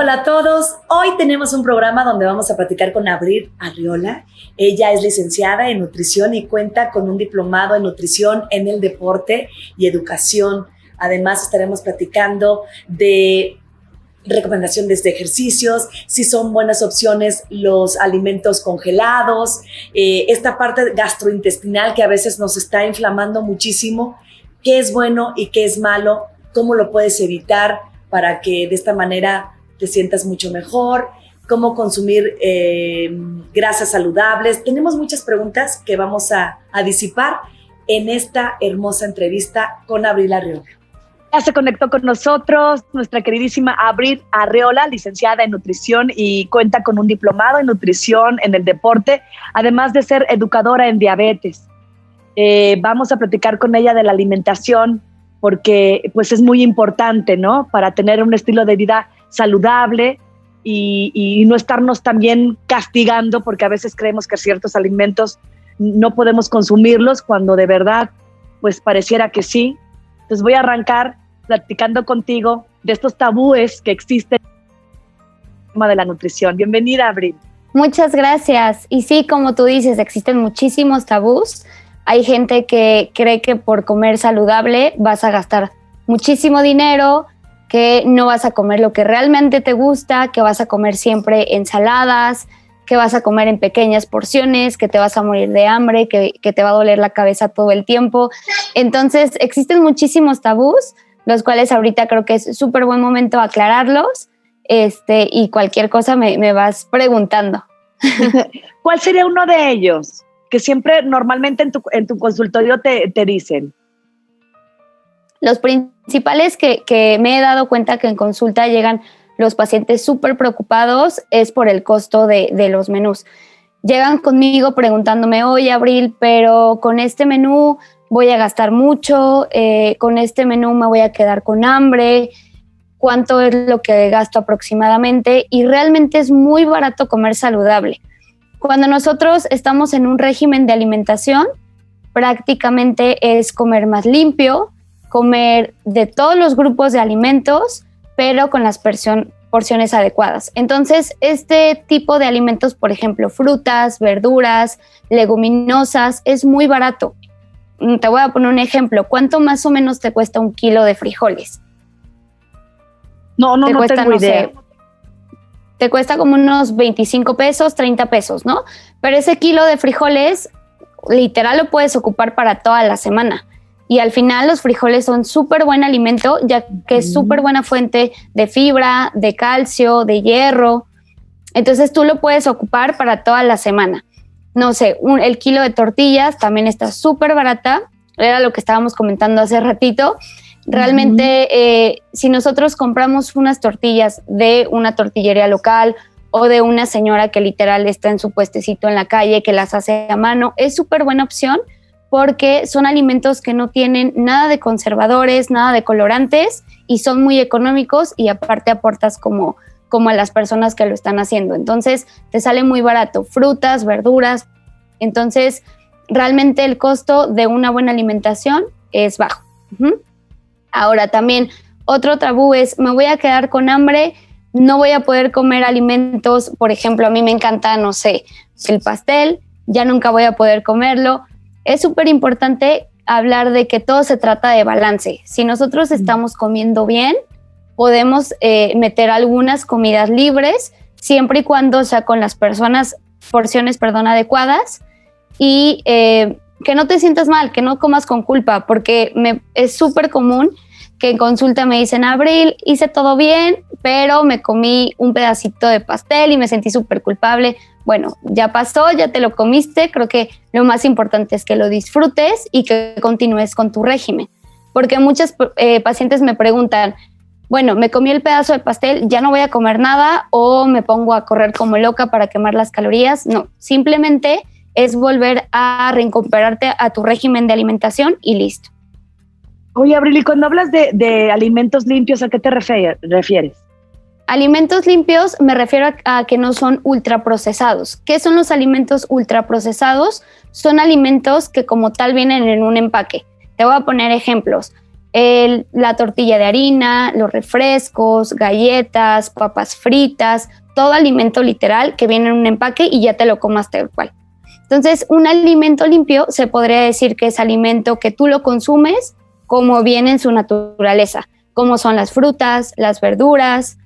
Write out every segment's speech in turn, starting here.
Hola a todos, hoy tenemos un programa donde vamos a platicar con Abril Arriola. Ella es licenciada en nutrición y cuenta con un diplomado en nutrición en el deporte y educación. Además estaremos platicando de recomendaciones de ejercicios, si son buenas opciones los alimentos congelados, esta parte gastrointestinal que a veces nos está inflamando muchísimo, qué es bueno y qué es malo, cómo lo puedes evitar para que de esta manera te sientas mucho mejor, cómo consumir grasas saludables. Tenemos muchas preguntas que vamos a disipar en esta hermosa entrevista con Abril Arriola. Ya se conectó con nosotros nuestra queridísima Abril Arriola, licenciada en nutrición y cuenta con un diplomado en nutrición en el deporte, además de ser educadora en diabetes. Vamos a platicar con ella de la alimentación porque pues es muy importante, ¿no? Para tener un estilo de vida saludable y no estarnos también castigando porque a veces creemos que ciertos alimentos no podemos consumirlos cuando de verdad pues pareciera que sí. Entonces voy a arrancar platicando contigo de estos tabúes que existen en el tema de la nutrición. Bienvenida, Abril. Muchas gracias. Y sí, como tú dices, existen muchísimos tabús. Hay gente que cree que por comer saludable vas a gastar muchísimo dinero, que no vas a comer lo que realmente te gusta, que vas a comer siempre ensaladas, que vas a comer en pequeñas porciones, que te vas a morir de hambre, que te va a doler la cabeza todo el tiempo. Entonces, existen muchísimos tabús, los cuales ahorita creo que es súper buen momento aclararlos, y cualquier cosa me vas preguntando. ¿Cuál sería uno de ellos? Que siempre, normalmente en tu consultorio te dicen. Los principales que me he dado cuenta que en consulta llegan los pacientes súper preocupados es por el costo de los menús. Llegan conmigo preguntándome, oye, Abril, pero con este menú voy a gastar mucho, con este menú me voy a quedar con hambre, ¿cuánto es lo que gasto aproximadamente? Y realmente es muy barato comer saludable. Cuando nosotros estamos en un régimen de alimentación, prácticamente es comer más limpio, comer de todos los grupos de alimentos, pero con las porciones adecuadas. Entonces, este tipo de alimentos, por ejemplo, frutas, verduras, leguminosas, es muy barato. Te voy a poner un ejemplo. ¿Cuánto más o menos te cuesta un kilo de frijoles? No tengo idea. Te cuesta como unos 25 pesos, 30 pesos, ¿no? Pero ese kilo de frijoles, literal, lo puedes ocupar para toda la semana. Y al final los frijoles son súper buen alimento, ya que es súper buena fuente de fibra, de calcio, de hierro. Entonces tú lo puedes ocupar para toda la semana. No sé, el kilo de tortillas también está súper barata. Era lo que estábamos comentando hace ratito. Realmente, si nosotros compramos unas tortillas de una tortillería local o de una señora que literal está en su puestecito en la calle, que las hace a mano, es súper buena opción, porque son alimentos que no tienen nada de conservadores, nada de colorantes y son muy económicos y aparte aportas como a las personas que lo están haciendo. Entonces, te sale muy barato. Frutas, verduras. Entonces, realmente el costo de una buena alimentación es bajo. Ahora, también otro tabú es, me voy a quedar con hambre, no voy a poder comer alimentos. Por ejemplo, a mí me encanta, no sé, el pastel, ya nunca voy a poder comerlo. Es súper importante hablar de que todo se trata de balance. Si nosotros estamos comiendo bien, podemos meter algunas comidas libres, siempre y cuando sea con las porciones adecuadas y que no te sientas mal, que no comas con culpa, porque es súper común que en consulta me dicen, Abril, hice todo bien, pero me comí un pedacito de pastel y me sentí súper culpable. Bueno, ya pasó, ya te lo comiste. Creo que lo más importante es que lo disfrutes y que continúes con tu régimen. Porque muchos pacientes me preguntan, bueno, me comí el pedazo de pastel, ya no voy a comer nada o me pongo a correr como loca para quemar las calorías. No, simplemente es volver a reincorporarte a tu régimen de alimentación y listo. Oye, Abril, y cuando hablas de alimentos limpios, ¿a qué te refieres? Alimentos limpios me refiero a que no son ultraprocesados. ¿Qué son los alimentos ultraprocesados? Son alimentos que como tal vienen en un empaque. Te voy a poner ejemplos. la tortilla de harina, los refrescos, galletas, papas fritas, todo alimento literal que viene en un empaque y ya te lo comas tal cual. Entonces, un alimento limpio se podría decir que es alimento que tú lo consumes como viene en su naturaleza, como son las frutas, las verduras,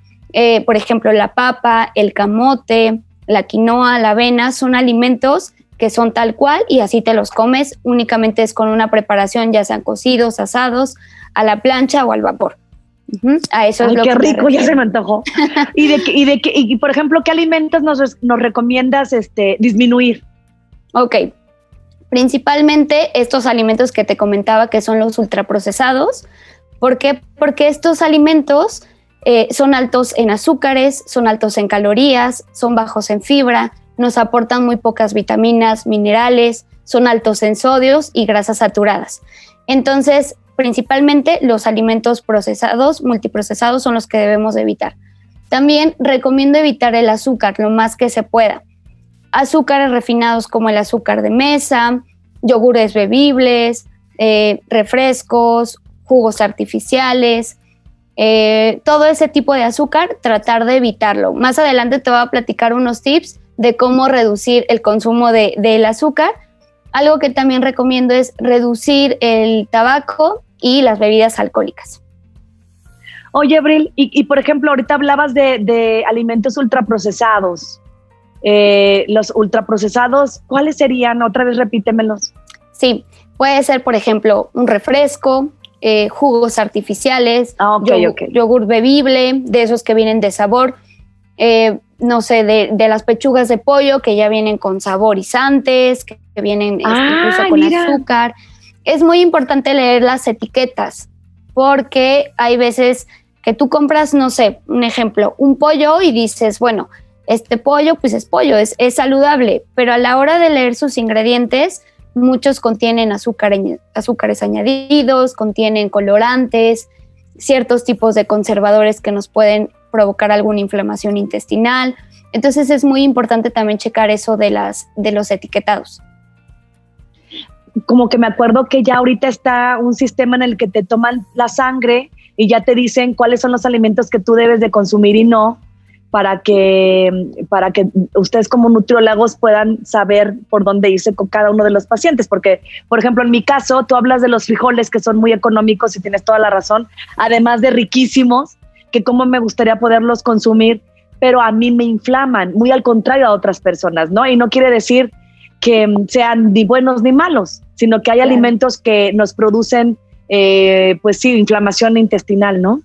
por ejemplo, la papa, el camote, la quinoa, la avena, son alimentos que son tal cual y así te los comes, únicamente es con una preparación, ya sean cocidos, asados, a la plancha o al vapor. A eso es lo qué que rico, ya se me antojó. Y por ejemplo, ¿qué alimentos nos recomiendas disminuir? Ok, principalmente estos alimentos que te comentaba que son los ultraprocesados. ¿Por qué? Porque estos alimentos son altos en azúcares, son altos en calorías, son bajos en fibra, nos aportan muy pocas vitaminas, minerales, son altos en sodios y grasas saturadas. Entonces, principalmente los alimentos procesados, multiprocesados son los que debemos evitar. También recomiendo evitar el azúcar lo más que se pueda. Azúcares refinados como el azúcar de mesa, yogures bebibles, refrescos, jugos artificiales, todo ese tipo de azúcar, tratar de evitarlo. Más adelante te voy a platicar unos tips de cómo reducir el consumo del azúcar. Algo que también recomiendo es reducir el tabaco y las bebidas alcohólicas. Oye, Abril, y por ejemplo, ahorita hablabas de alimentos ultraprocesados. Los ultraprocesados, ¿cuáles serían? Otra vez repítemelos. Sí, puede ser, por ejemplo, un refresco, jugos artificiales, yogur bebible, de esos que vienen de sabor, no sé, de las pechugas de pollo que ya vienen con saborizantes, que vienen incluso con azúcar. Es muy importante leer las etiquetas porque hay veces que tú compras, no sé, un ejemplo, un pollo y dices, bueno, este pollo pues es pollo, es saludable, pero a la hora de leer sus ingredientes, muchos contienen azúcares añadidos, contienen colorantes, ciertos tipos de conservadores que nos pueden provocar alguna inflamación intestinal. Entonces es muy importante también checar eso de los etiquetados. Como que me acuerdo que ya ahorita está un sistema en el que te toman la sangre y ya te dicen cuáles son los alimentos que tú debes de consumir y no, para que ustedes como nutriólogos puedan saber por dónde irse con cada uno de los pacientes. Porque, por ejemplo, en mi caso, tú hablas de los frijoles que son muy económicos y tienes toda la razón, además de riquísimos, que cómo me gustaría poderlos consumir, pero a mí me inflaman, muy al contrario a otras personas, ¿no? Y no quiere decir que sean ni buenos ni malos, sino que hay alimentos que nos producen, pues sí, inflamación intestinal, ¿no?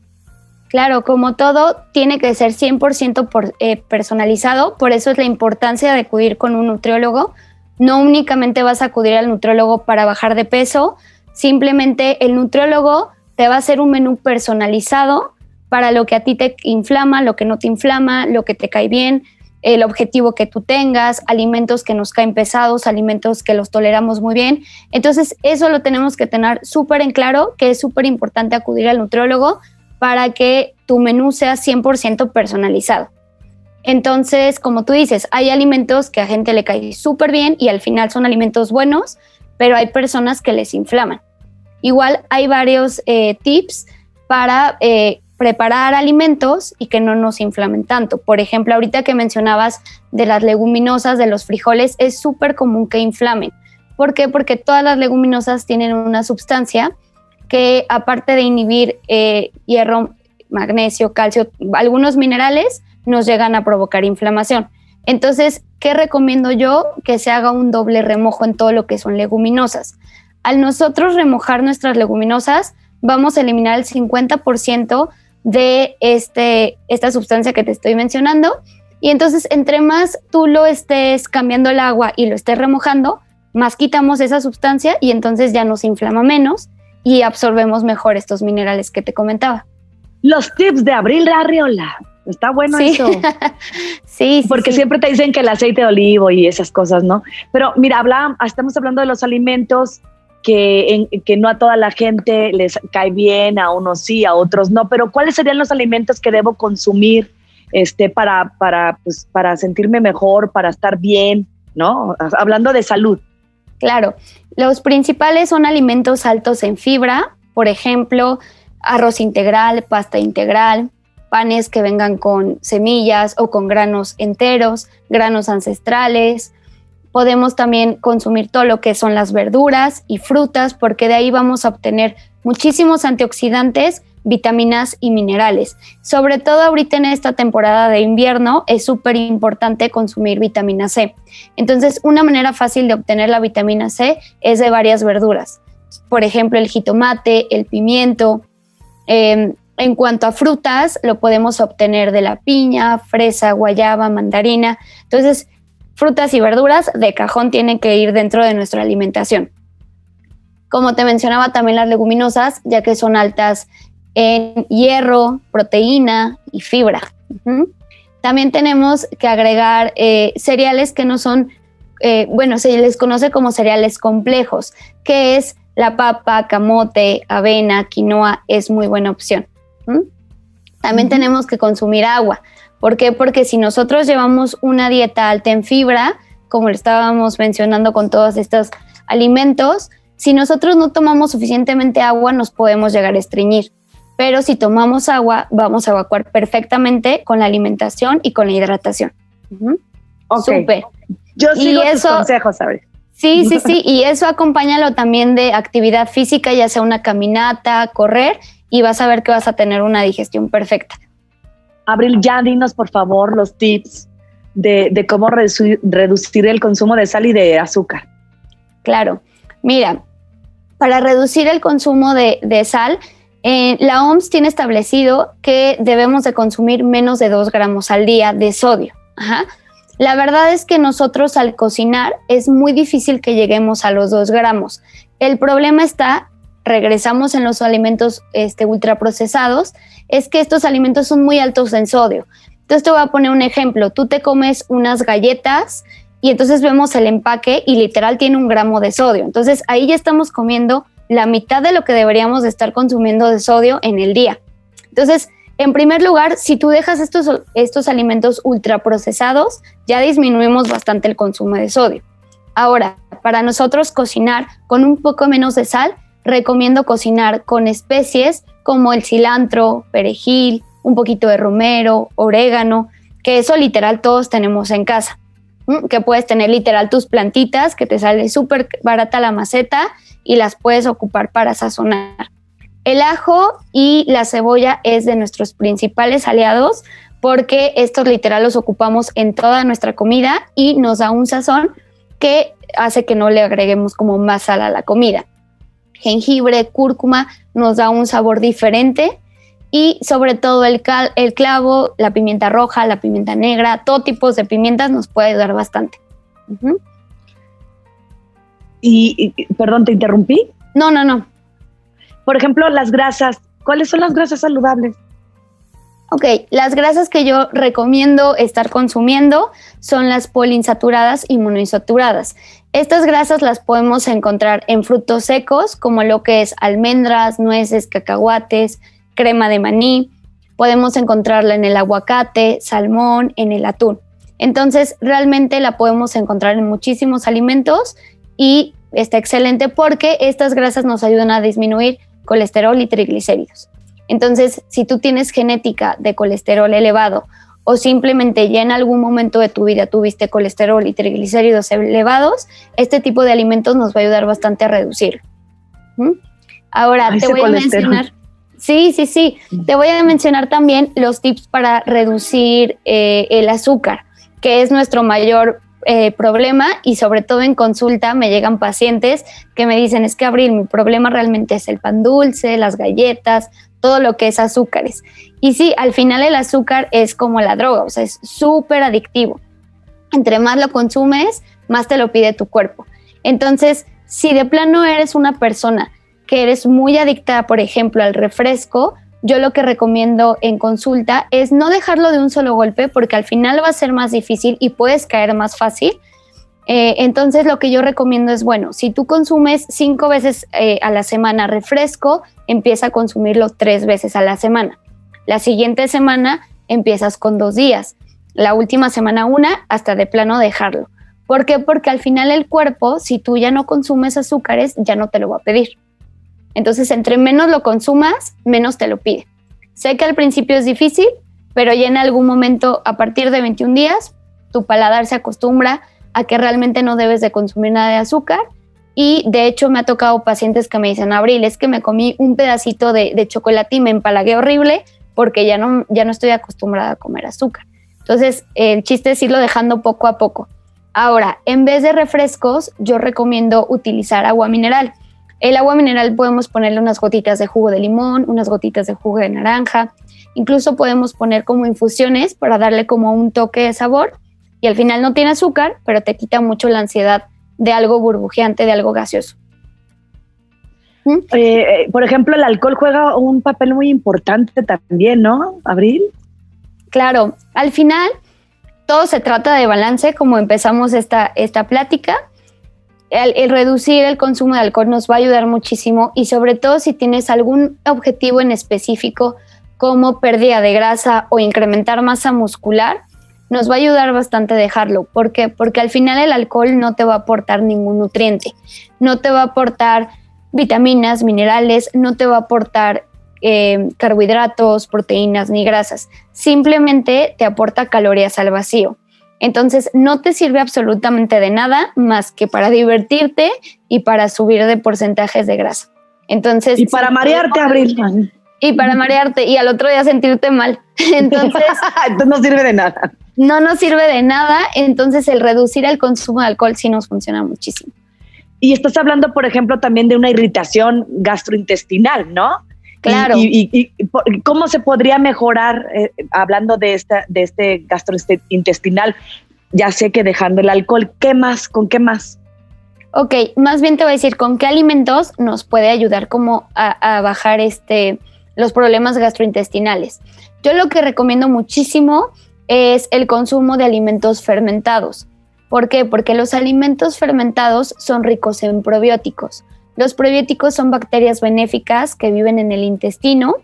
Claro, como todo, tiene que ser 100% personalizado, por eso es la importancia de acudir con un nutriólogo. No únicamente vas a acudir al nutriólogo para bajar de peso, simplemente el nutriólogo te va a hacer un menú personalizado para lo que a ti te inflama, lo que no te inflama, lo que te cae bien, el objetivo que tú tengas, alimentos que nos caen pesados, alimentos que los toleramos muy bien. Entonces, eso lo tenemos que tener súper en claro, que es súper importante acudir al nutriólogo para que tu menú sea 100% personalizado. Entonces, como tú dices, hay alimentos que a gente le cae súper bien y al final son alimentos buenos, pero hay personas que les inflaman. Igual hay varios tips para preparar alimentos y que no nos inflamen tanto. Por ejemplo, ahorita que mencionabas de las leguminosas, de los frijoles, es súper común que inflamen. ¿Por qué? Porque todas las leguminosas tienen una sustancia que, aparte de inhibir hierro, magnesio, calcio, algunos minerales, nos llegan a provocar inflamación. Entonces, ¿qué recomiendo yo? Que se haga un doble remojo en todo lo que son leguminosas. Al nosotros remojar nuestras leguminosas, vamos a eliminar el 50% de esta sustancia que te estoy mencionando, y entonces entre más tú lo estés cambiando el agua y lo estés remojando, más quitamos esa sustancia y entonces ya nos inflama menos y absorbemos mejor estos minerales que te comentaba. Los tips de Abril Arriola. Está bueno eso. Sí, porque siempre te dicen que el aceite de olivo y esas cosas, ¿no? Pero mira, estamos hablando de los alimentos que no a toda la gente les cae bien, a unos sí, a otros no, pero ¿cuáles serían los alimentos que debo consumir para sentirme mejor, para estar bien, ¿no? Hablando de salud. Claro, los principales son alimentos altos en fibra, por ejemplo, arroz integral, pasta integral, panes que vengan con semillas o con granos enteros, granos ancestrales. Podemos también consumir todo lo que son las verduras y frutas, porque de ahí vamos a obtener muchísimos antioxidantes, vitaminas y minerales. Sobre todo ahorita en esta temporada de invierno es súper importante consumir vitamina C. Entonces, una manera fácil de obtener la vitamina C es de varias verduras. Por ejemplo, el jitomate, el pimiento. En cuanto a frutas, lo podemos obtener de la piña, fresa, guayaba, mandarina. Entonces, frutas y verduras de cajón tienen que ir dentro de nuestra alimentación. Como te mencionaba, también las leguminosas, ya que son altas en hierro, proteína y fibra. También tenemos que agregar cereales que no son, se les conoce como cereales complejos, que es la papa, camote, avena, quinoa, es muy buena opción. También tenemos que consumir agua. ¿Por qué? Porque si nosotros llevamos una dieta alta en fibra, como lo estábamos mencionando con todos estos alimentos, si nosotros no tomamos suficientemente agua, nos podemos llegar a estreñir. Pero si tomamos agua, vamos a evacuar perfectamente con la alimentación y con la hidratación. Okay. Súper. Yo sigo tus consejos, ¿sabes? Sí, y eso acompáñalo también de actividad física, ya sea una caminata, correr, y vas a ver que vas a tener una digestión perfecta. Abril, ya dinos por favor los tips de cómo reducir el consumo de sal y de azúcar. Claro, mira, para reducir el consumo de sal, la OMS tiene establecido que debemos de consumir menos de 2 gramos al día de sodio. La verdad es que nosotros al cocinar es muy difícil que lleguemos a los 2 gramos. El problema está, regresamos en los alimentos ultraprocesados, es que estos alimentos son muy altos en sodio. Entonces te voy a poner un ejemplo. Tú te comes unas galletas y entonces vemos el empaque y literal tiene 1 gramo de sodio. Entonces ahí ya estamos comiendo la mitad de lo que deberíamos de estar consumiendo de sodio en el día. Entonces, en primer lugar, si tú dejas estos alimentos ultraprocesados, ya disminuimos bastante el consumo de sodio. Ahora, para nosotros cocinar con un poco menos de sal, recomiendo cocinar con especies como el cilantro, perejil, un poquito de romero, orégano, que eso literal todos tenemos en casa. Que puedes tener literal tus plantitas, que te sale súper barata la maceta y las puedes ocupar para sazonar. El ajo y la cebolla es de nuestros principales aliados porque estos literal los ocupamos en toda nuestra comida y nos da un sazón que hace que no le agreguemos como más sal a la comida. Jengibre, cúrcuma nos da un sabor diferente y sobre todo el clavo, la pimienta roja, la pimienta negra, todo tipo de pimientas nos puede ayudar bastante. Y perdón, ¿te interrumpí? No. Por ejemplo, las grasas. ¿Cuáles son las grasas saludables? Ok, las grasas que yo recomiendo estar consumiendo son las poliinsaturadas y monoinsaturadas. Estas grasas las podemos encontrar en frutos secos, como lo que es almendras, nueces, cacahuates, crema de maní. Podemos encontrarla en el aguacate, salmón, en el atún. Entonces, realmente la podemos encontrar en muchísimos alimentos y está excelente porque estas grasas nos ayudan a disminuir colesterol y triglicéridos. Entonces, si tú tienes genética de colesterol elevado o simplemente ya en algún momento de tu vida tuviste colesterol y triglicéridos elevados, este tipo de alimentos nos va a ayudar bastante a reducir. Ahora, te voy a mencionar... Sí. Te voy a mencionar también los tips para reducir el azúcar, que es nuestro mayor problema, y sobre todo en consulta me llegan pacientes que me dicen, es que Abril, mi problema realmente es el pan dulce, las galletas, todo lo que es azúcares. Y sí, al final el azúcar es como la droga, o sea, es súper adictivo. Entre más lo consumes, más te lo pide tu cuerpo. Entonces, si de plano eres una persona que eres muy adicta, por ejemplo, al refresco, yo lo que recomiendo en consulta es no dejarlo de un solo golpe porque al final va a ser más difícil y puedes caer más fácil. Entonces lo que yo recomiendo es, bueno, si tú consumes 5 veces a la semana refresco, empieza a consumirlo 3 veces a la semana. La siguiente semana empiezas con 2 días. La última semana 1, hasta de plano dejarlo. ¿Por qué? Porque al final el cuerpo, si tú ya no consumes azúcares, ya no te lo va a pedir. Entonces, entre menos lo consumas, menos te lo pide. Sé que al principio es difícil, pero ya en algún momento, a partir de 21 días, tu paladar se acostumbra a que realmente no debes de consumir nada de azúcar. Y de hecho me ha tocado pacientes que me dicen, Abril, es que me comí un pedacito de chocolate y me empalagué horrible porque ya no estoy acostumbrada a comer azúcar. Entonces, el chiste es irlo dejando poco a poco. Ahora, en vez de refrescos, yo recomiendo utilizar agua mineral. El agua mineral podemos ponerle unas gotitas de jugo de limón, unas gotitas de jugo de naranja. Incluso podemos poner como infusiones para darle como un toque de sabor. Y al final no tiene azúcar, pero te quita mucho la ansiedad de algo burbujeante, de algo gaseoso. Por ejemplo, el alcohol juega un papel muy importante también, ¿no, Abril? Claro, al final todo se trata de balance, como empezamos esta plática. El reducir el consumo de alcohol nos va a ayudar muchísimo y sobre todo si tienes algún objetivo en específico como pérdida de grasa o incrementar masa muscular, nos va a ayudar bastante dejarlo. ¿Por qué? Porque al final el alcohol no te va a aportar ningún nutriente, no te va a aportar vitaminas, minerales, no te va a aportar carbohidratos, proteínas ni grasas, simplemente te aporta calorías al vacío. Entonces no te sirve absolutamente de nada más que para divertirte y para subir de porcentajes de grasa. Entonces, y para marearte, Abril. Y para marearte y al otro día sentirte mal. Entonces no sirve de nada. No nos sirve de nada, entonces el reducir el consumo de alcohol sí nos funciona muchísimo. Y estás hablando, por ejemplo, también de una irritación gastrointestinal, ¿no? Claro. ¿Y cómo se podría mejorar, hablando de este gastrointestinal? Ya sé que dejando el alcohol, ¿qué más? ¿Con qué más? Ok, más bien te voy a decir con qué alimentos nos puede ayudar como a bajar los problemas gastrointestinales. Yo lo que recomiendo muchísimo es el consumo de alimentos fermentados. ¿Por qué? Porque los alimentos fermentados son ricos en probióticos. Los probióticos son bacterias benéficas que viven en el intestino,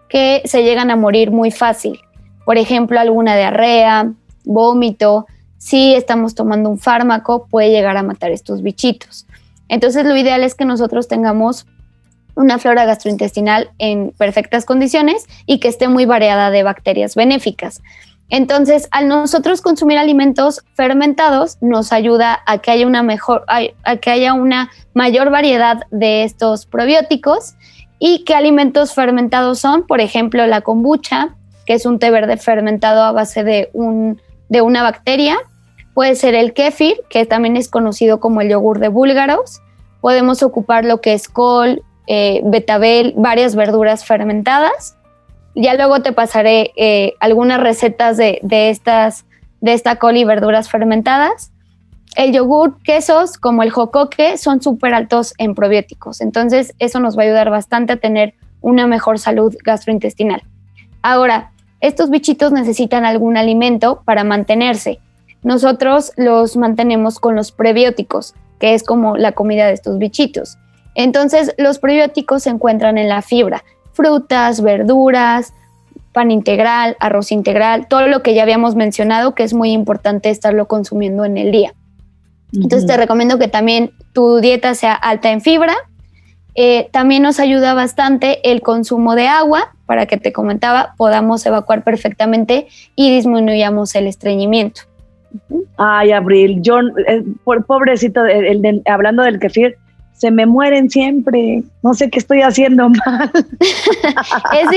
que se llegan a morir muy fácil. Por ejemplo, alguna diarrea, vómito. Si estamos tomando un fármaco, puede llegar a matar estos bichitos. Entonces, lo ideal es que nosotros tengamos una flora gastrointestinal en perfectas condiciones y que esté muy variada de bacterias benéficas. Entonces, al nosotros consumir alimentos fermentados, nos ayuda a que haya una mayor variedad de estos probióticos. ¿Y qué alimentos fermentados son? Por ejemplo, la kombucha, que es un té verde fermentado a base de una bacteria. Puede ser el kéfir, que también es conocido como el yogur de búlgaros. Podemos ocupar lo que es col, betabel, varias verduras fermentadas. Ya luego te pasaré algunas recetas de esta col y verduras fermentadas. El yogur, quesos como el jocoque son súper altos en probióticos. Entonces, eso nos va a ayudar bastante a tener una mejor salud gastrointestinal. Ahora, estos bichitos necesitan algún alimento para mantenerse. Nosotros los mantenemos con los prebióticos, que es como la comida de estos bichitos. Entonces, los prebióticos se encuentran en la fibra. Frutas, verduras, pan integral, arroz integral, todo lo que ya habíamos mencionado que es muy importante estarlo consumiendo en el día. Entonces te recomiendo que también tu dieta sea alta en fibra. También nos ayuda bastante el consumo de agua, para que te comentaba, podamos evacuar perfectamente y disminuyamos el estreñimiento. Ay, Abril, yo, pobrecito, hablando del kefir, se me mueren siempre, no sé qué estoy haciendo mal. Es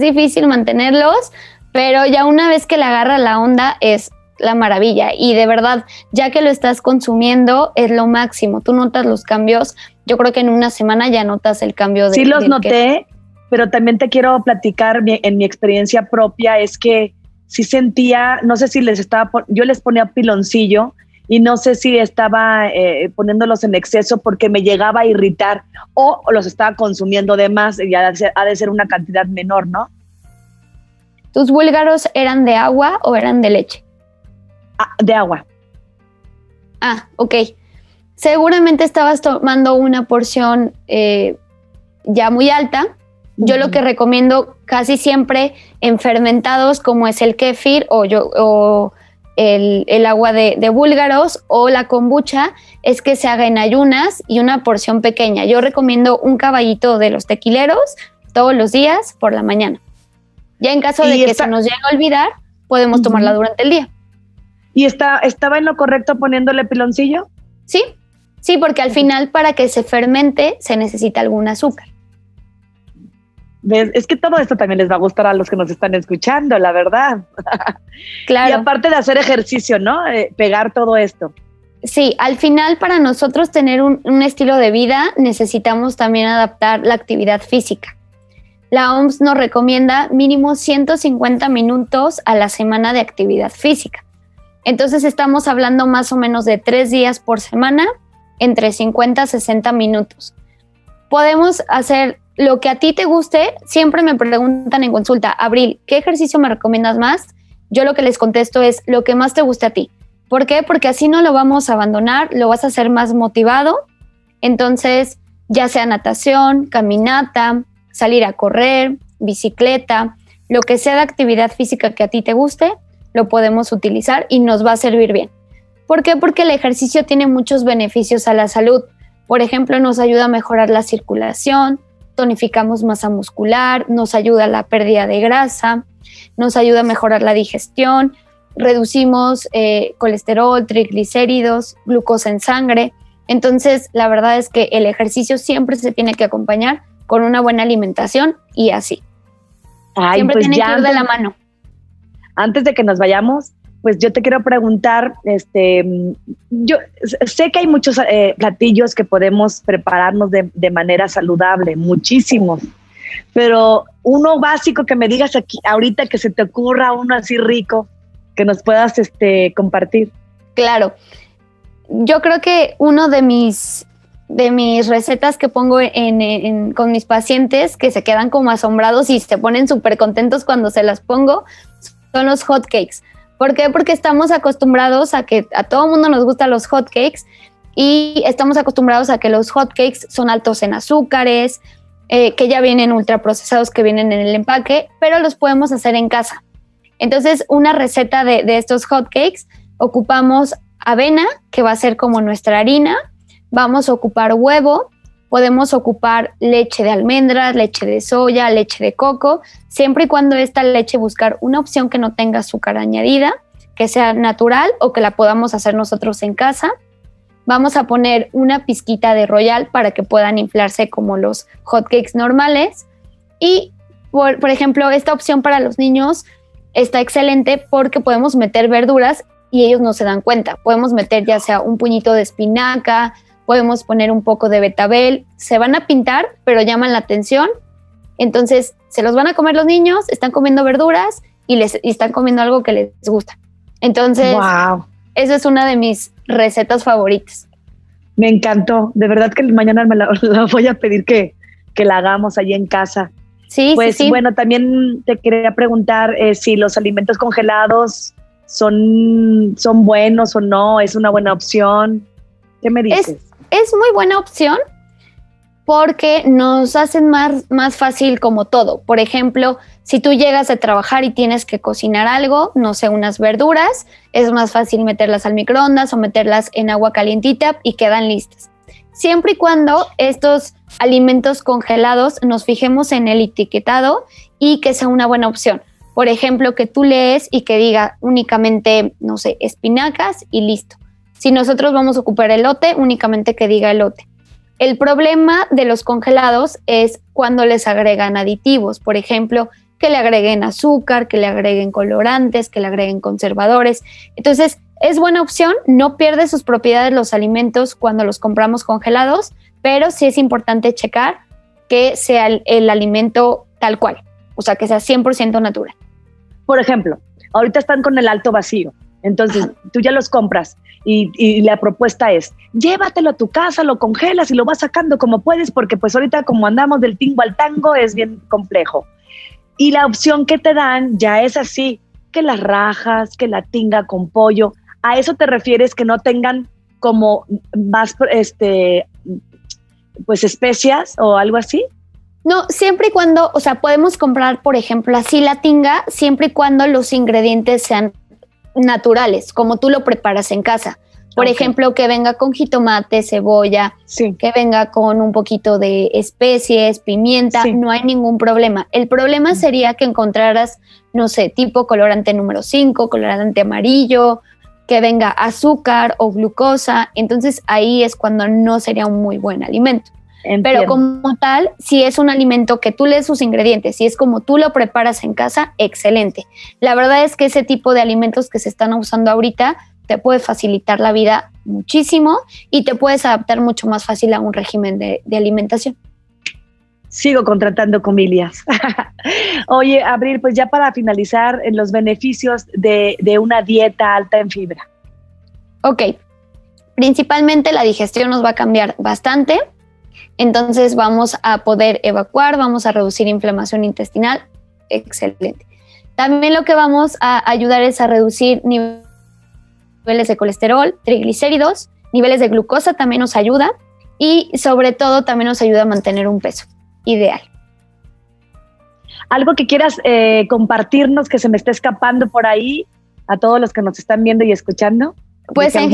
difícil mantenerlos, pero ya una vez que le agarra la onda es la maravilla. Y de verdad, ya que lo estás consumiendo, es lo máximo. Tú notas los cambios, yo creo que en una semana ya notas el cambio. Sí los noté, pero también te quiero platicar en mi experiencia propia, es que sí sentía, no sé si yo les ponía piloncillo, y no sé si estaba poniéndolos en exceso porque me llegaba a irritar o los estaba consumiendo de más y ha de ser una cantidad menor, ¿no? ¿Tus búlgaros eran de agua o eran de leche? De agua. Ah, ok. Seguramente estabas tomando una porción ya muy alta. Yo lo que recomiendo casi siempre en fermentados como es el kéfir o el agua de búlgaros o la kombucha es que se haga en ayunas y una porción pequeña. Yo recomiendo un caballito de los tequileros todos los días por la mañana. Ya en caso de que se nos llegue a olvidar, podemos tomarla durante el día. ¿Y estaba en lo correcto poniéndole piloncillo? Sí, porque al final para que se fermente se necesita algún azúcar. ¿Ves? Es que todo esto también les va a gustar a los que nos están escuchando, la verdad. Claro. Y aparte de hacer ejercicio, ¿no? Pegar todo esto. Sí, al final para nosotros tener un estilo de vida necesitamos también adaptar la actividad física. La OMS nos recomienda mínimo 150 minutos a la semana de actividad física. Entonces estamos hablando más o menos de 3 días por semana, entre 50 a 60 minutos. Podemos hacer lo que a ti te guste. Siempre me preguntan en consulta, Abril, ¿qué ejercicio me recomiendas más? Yo lo que les contesto es lo que más te guste a ti. ¿Por qué? Porque así no lo vamos a abandonar, lo vas a hacer más motivado. Entonces, ya sea natación, caminata, salir a correr, bicicleta, lo que sea de actividad física que a ti te guste, lo podemos utilizar y nos va a servir bien. ¿Por qué? Porque el ejercicio tiene muchos beneficios a la salud. Por ejemplo, nos ayuda a mejorar la circulación, tonificamos masa muscular, nos ayuda a la pérdida de grasa, nos ayuda a mejorar la digestión, reducimos colesterol, triglicéridos, glucosa en sangre. Entonces, la verdad es que el ejercicio siempre se tiene que acompañar con una buena alimentación y así. Siempre pues tiene que ir de la mano. Antes de que nos vayamos, pues yo te quiero preguntar, yo sé que hay muchos platillos que podemos prepararnos de manera saludable, muchísimos, pero uno básico que me digas aquí ahorita que se te ocurra, uno así rico, que nos puedas compartir. Claro, yo creo que uno de mis recetas que pongo con mis pacientes, que se quedan como asombrados y se ponen súper contentos cuando se las pongo, son los hot cakes. ¿Por qué? Porque estamos acostumbrados a que a todo mundo nos gustan los hot cakes y estamos acostumbrados a que los hot cakes son altos en azúcares, que ya vienen ultraprocesados, que vienen en el empaque, pero los podemos hacer en casa. Entonces, una receta de estos hot cakes, ocupamos avena, que va a ser como nuestra harina, vamos a ocupar huevo, podemos ocupar leche de almendras, leche de soya, leche de coco, siempre y cuando esta leche buscar una opción que no tenga azúcar añadida, que sea natural o que la podamos hacer nosotros en casa. Vamos a poner una pizquita de Royal para que puedan inflarse como los hotcakes normales. Y, por ejemplo, esta opción para los niños está excelente porque podemos meter verduras y ellos no se dan cuenta. Podemos meter ya sea un puñito de espinaca, podemos poner un poco de betabel, se van a pintar, pero llaman la atención. Entonces, se los van a comer los niños, están comiendo verduras y están comiendo algo que les gusta. Entonces, wow, esa es una de mis recetas favoritas. Me encantó. De verdad que mañana me la voy a pedir que la hagamos allí en casa. Sí, pues sí. Bueno, también te quería preguntar si los alimentos congelados son buenos o no, es una buena opción. ¿Qué me dices? Es muy buena opción porque nos hacen más fácil como todo. Por ejemplo, si tú llegas a trabajar y tienes que cocinar algo, no sé, unas verduras, es más fácil meterlas al microondas o meterlas en agua calientita y quedan listas. Siempre y cuando estos alimentos congelados nos fijemos en el etiquetado y que sea una buena opción. Por ejemplo, que tú lees y que diga únicamente, no sé, espinacas y listo. Si nosotros vamos a ocupar elote, únicamente que diga elote. El problema de los congelados es cuando les agregan aditivos, por ejemplo, que le agreguen azúcar, que le agreguen colorantes, que le agreguen conservadores. Entonces, es buena opción, no pierde sus propiedades los alimentos cuando los compramos congelados, pero sí es importante checar que sea el alimento tal cual, o sea, que sea 100% natural. Por ejemplo, ahorita están con el alto vacío, entonces tú ya los compras y la propuesta es, llévatelo a tu casa, lo congelas y lo vas sacando como puedes, porque pues ahorita como andamos del tingo al tango es bien complejo. Y la opción que te dan ya es así, que las rajas, que la tinga con pollo. ¿A eso te refieres, que no tengan como más pues especias o algo así? No, siempre y cuando, o sea, podemos comprar, por ejemplo, así la tinga, siempre y cuando los ingredientes sean naturales, como tú lo preparas en casa. Por ejemplo, que venga con jitomate, cebolla, que venga con un poquito de especies, pimienta, no hay ningún problema. El problema sería que encontraras, no sé, tipo colorante número 5, colorante amarillo, que venga azúcar o glucosa. Entonces ahí es cuando no sería un muy buen alimento. Entiendo. Pero como tal, si es un alimento que tú lees sus ingredientes, si es como tú lo preparas en casa, excelente. La verdad es que ese tipo de alimentos que se están usando ahorita te puede facilitar la vida muchísimo y te puedes adaptar mucho más fácil a un régimen de alimentación. Sigo contratando comillas. Oye, Abril, pues ya para finalizar, los beneficios de una dieta alta en fibra. Ok, principalmente la digestión nos va a cambiar bastante, entonces vamos a poder evacuar, vamos a reducir inflamación intestinal, excelente. También lo que vamos a ayudar es a reducir niveles de colesterol, triglicéridos, niveles de glucosa también nos ayuda y sobre todo también nos ayuda a mantener un peso ideal. ¿Algo que quieras compartirnos que se me esté escapando por ahí a todos los que nos están viendo y escuchando? Pues en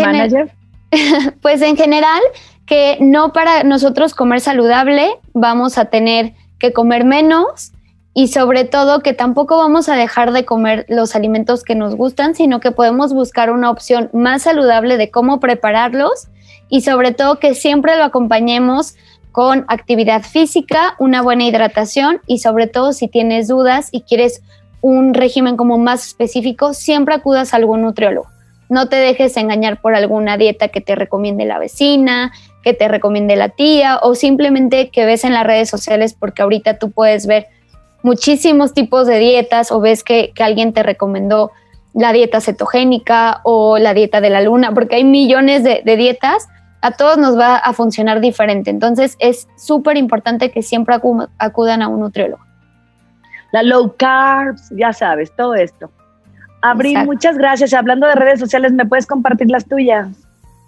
general, que no para nosotros comer saludable vamos a tener que comer menos y sobre todo que tampoco vamos a dejar de comer los alimentos que nos gustan, sino que podemos buscar una opción más saludable de cómo prepararlos y sobre todo que siempre lo acompañemos con actividad física, una buena hidratación y sobre todo si tienes dudas y quieres un régimen como más específico, siempre acudas a algún nutriólogo. No te dejes engañar por alguna dieta que te recomiende la vecina, que te recomiende la tía o simplemente que ves en las redes sociales porque ahorita tú puedes ver muchísimos tipos de dietas o ves que alguien te recomendó la dieta cetogénica o la dieta de la luna, porque hay millones de dietas, a todos nos va a funcionar diferente. Entonces es súper importante que siempre acudan a un nutriólogo. La low carbs, ya sabes, todo esto. Abril, exacto. Muchas gracias. Hablando de redes sociales, ¿me puedes compartir las tuyas?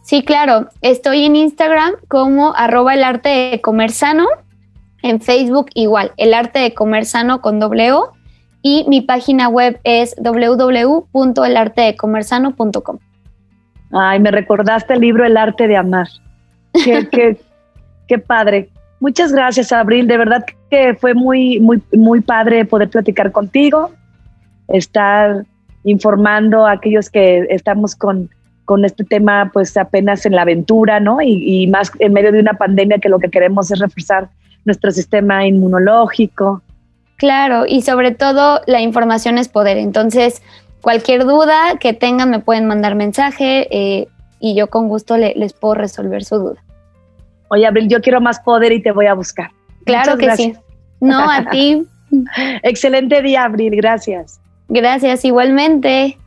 Sí, claro. Estoy en Instagram como @elartedecomersano. En Facebook igual, El Arte de Comer Sano con @O y mi página web es www.elartedecomersano.com. Ay, me recordaste el libro El Arte de Amar. Qué padre. Muchas gracias, Abril. De verdad que fue muy, muy, muy padre poder platicar contigo, estar informando a aquellos que estamos con este tema pues apenas en la aventura, ¿no? Y más en medio de una pandemia que lo que queremos es reforzar nuestro sistema inmunológico. Claro, y sobre todo la información es poder. Entonces, cualquier duda que tengan me pueden mandar mensaje y yo con gusto les puedo resolver su duda. Oye, Abril, yo quiero más poder y te voy a buscar. Claro. Muchas que gracias. Sí. No, a ti. Excelente día, Abril. Gracias. Gracias, igualmente.